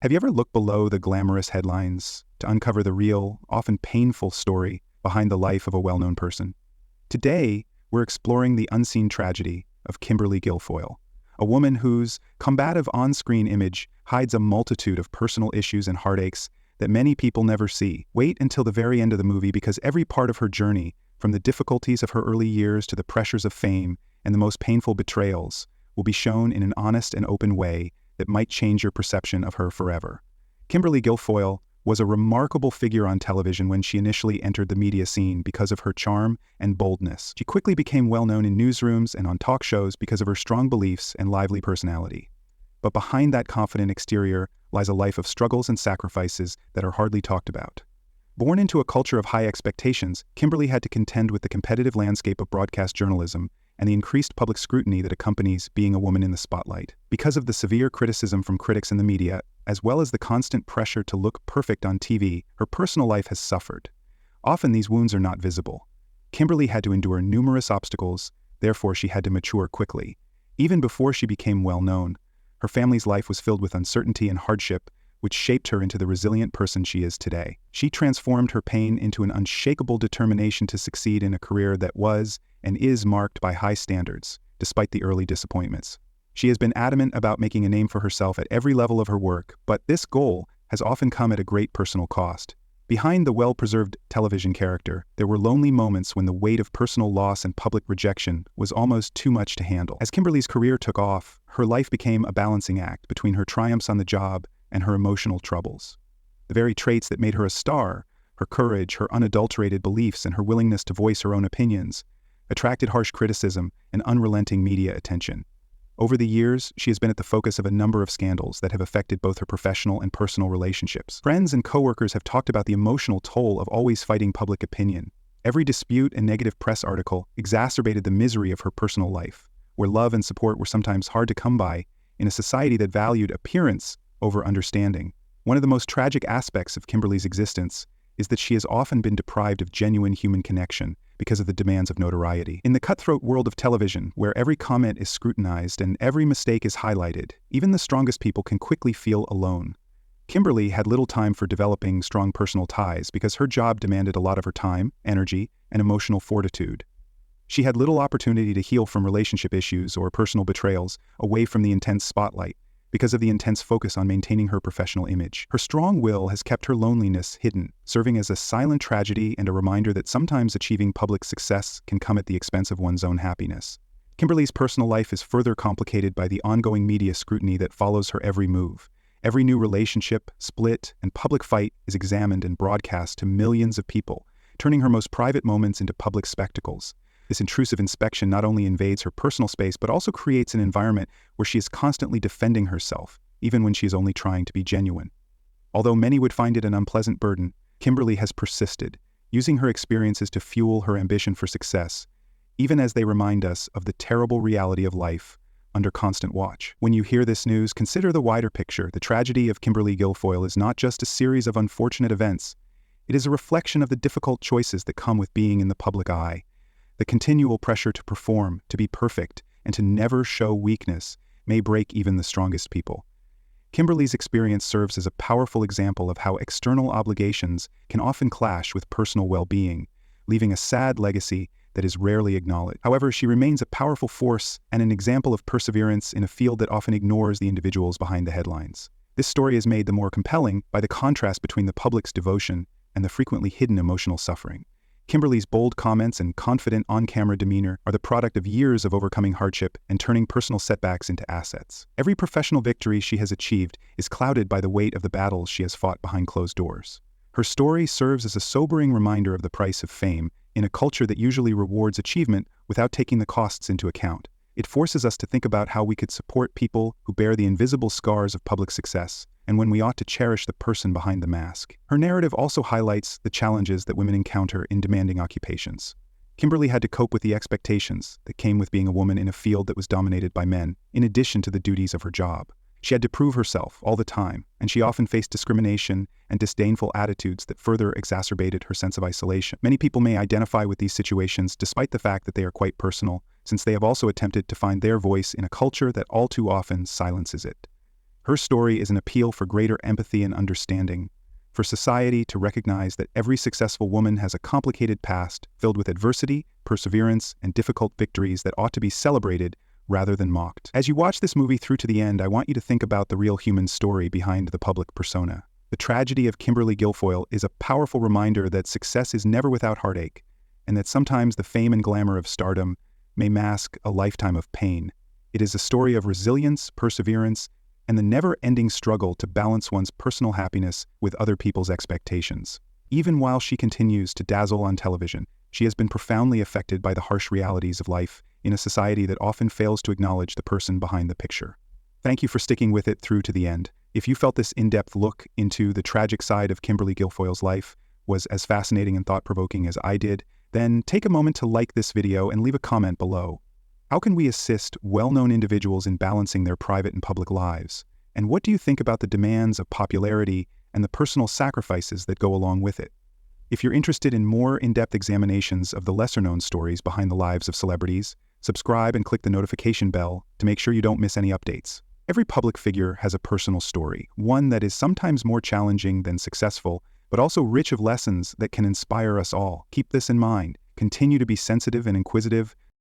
Have you ever looked below the glamorous headlines to uncover the real, often painful story behind the life of a well-known person? Today, we're exploring the unseen tragedy of Kimberly Guilfoyle, a woman whose combative on-screen image hides a multitude of personal issues and heartaches that many people never see. Wait until the very end of the movie, because every part of her journey, from the difficulties of her early years to the pressures of fame and the most painful betrayals, will be shown in an honest and open way that might change your perception of her forever. Kimberly Guilfoyle was a remarkable figure on television when she initially entered the media scene because of her charm and boldness. She quickly became well-known in newsrooms and on talk shows because of her strong beliefs and lively personality. But behind that confident exterior lies a life of struggles and sacrifices that are hardly talked about. Born into a culture of high expectations, Kimberly had to contend with the competitive landscape of broadcast journalism and the increased public scrutiny that accompanies being a woman in the spotlight. Because of the severe criticism from critics in the media, as well as the constant pressure to look perfect on TV, her personal life has suffered. Often these wounds are not visible. Kimberly had to endure numerous obstacles, therefore she had to mature quickly. Even before she became well-known, her family's life was filled with uncertainty and hardship, which shaped her into the resilient person she is today. She transformed her pain into an unshakable determination to succeed in a career that was and is marked by high standards, despite the early disappointments. She has been adamant about making a name for herself at every level of her work, but this goal has often come at a great personal cost. Behind the well-preserved television character, there were lonely moments when the weight of personal loss and public rejection was almost too much to handle. As Kimberly's career took off, her life became a balancing act between her triumphs on the job and her emotional troubles. The very traits that made her a star, her courage, her unadulterated beliefs, and her willingness to voice her own opinions, attracted harsh criticism and unrelenting media attention. Over the years, she has been at the focus of a number of scandals that have affected both her professional and personal relationships. Friends and coworkers have talked about the emotional toll of always fighting public opinion. Every dispute and negative press article exacerbated the misery of her personal life, where love and support were sometimes hard to come by in a society that valued appearance over understanding. One of the most tragic aspects of Kimberly's existence is that she has often been deprived of genuine human connection because of the demands of notoriety. In the cutthroat world of television, where every comment is scrutinized and every mistake is highlighted, even the strongest people can quickly feel alone. Kimberly had little time for developing strong personal ties because her job demanded a lot of her time, energy, and emotional fortitude. She had little opportunity to heal from relationship issues or personal betrayals away from the intense spotlight, because of the intense focus on maintaining her professional image. Her strong will has kept her loneliness hidden, serving as a silent tragedy and a reminder that sometimes achieving public success can come at the expense of one's own happiness. Kimberly's personal life is further complicated by the ongoing media scrutiny that follows her every move. Every new relationship, split, and public fight is examined and broadcast to millions of people, turning her most private moments into public spectacles. This intrusive inspection not only invades her personal space, but also creates an environment where she is constantly defending herself, even when she is only trying to be genuine. Although many would find it an unpleasant burden, Kimberly has persisted, using her experiences to fuel her ambition for success, even as they remind us of the terrible reality of life under constant watch. When you hear this news, consider the wider picture. The tragedy of Kimberly Guilfoyle is not just a series of unfortunate events. It is a reflection of the difficult choices that come with being in the public eye. The continual pressure to perform, to be perfect, and to never show weakness may break even the strongest people. Kimberly's experience serves as a powerful example of how external obligations can often clash with personal well-being, leaving a sad legacy that is rarely acknowledged. However, she remains a powerful force and an example of perseverance in a field that often ignores the individuals behind the headlines. This story is made the more compelling by the contrast between the public's devotion and the frequently hidden emotional suffering. Kimberly's bold comments and confident on-camera demeanor are the product of years of overcoming hardship and turning personal setbacks into assets. Every professional victory she has achieved is clouded by the weight of the battles she has fought behind closed doors. Her story serves as a sobering reminder of the price of fame in a culture that usually rewards achievement without taking the costs into account. It forces us to think about how we could support people who bear the invisible scars of public success, and when we ought to cherish the person behind the mask. Her narrative also highlights the challenges that women encounter in demanding occupations. Kimberly had to cope with the expectations that came with being a woman in a field that was dominated by men, in addition to the duties of her job. She had to prove herself all the time, and she often faced discrimination and disdainful attitudes that further exacerbated her sense of isolation. Many people may identify with these situations despite the fact that they are quite personal, since they have also attempted to find their voice in a culture that all too often silences it. Her story is an appeal for greater empathy and understanding, for society to recognize that every successful woman has a complicated past filled with adversity, perseverance, and difficult victories that ought to be celebrated rather than mocked. As you watch this movie through to the end, I want you to think about the real human story behind the public persona. The tragedy of Kimberly Guilfoyle is a powerful reminder that success is never without heartache, and that sometimes the fame and glamour of stardom may mask a lifetime of pain. It is a story of resilience, perseverance, and the never-ending struggle to balance one's personal happiness with other people's expectations. Even while she continues to dazzle on television, she has been profoundly affected by the harsh realities of life in a society that often fails to acknowledge the person behind the picture. Thank you for sticking with it through to the end. If you felt this in-depth look into the tragic side of Kimberly Guilfoyle's life was as fascinating and thought-provoking as I did, then take a moment to like this video and leave a comment below. How can we assist well-known individuals in balancing their private and public lives? And what do you think about the demands of popularity and the personal sacrifices that go along with it? If you're interested in more in-depth examinations of the lesser-known stories behind the lives of celebrities, subscribe and click the notification bell to make sure you don't miss any updates. Every public figure has a personal story, one that is sometimes more challenging than successful, but also rich of lessons that can inspire us all. Keep this in mind. Continue to be sensitive and inquisitive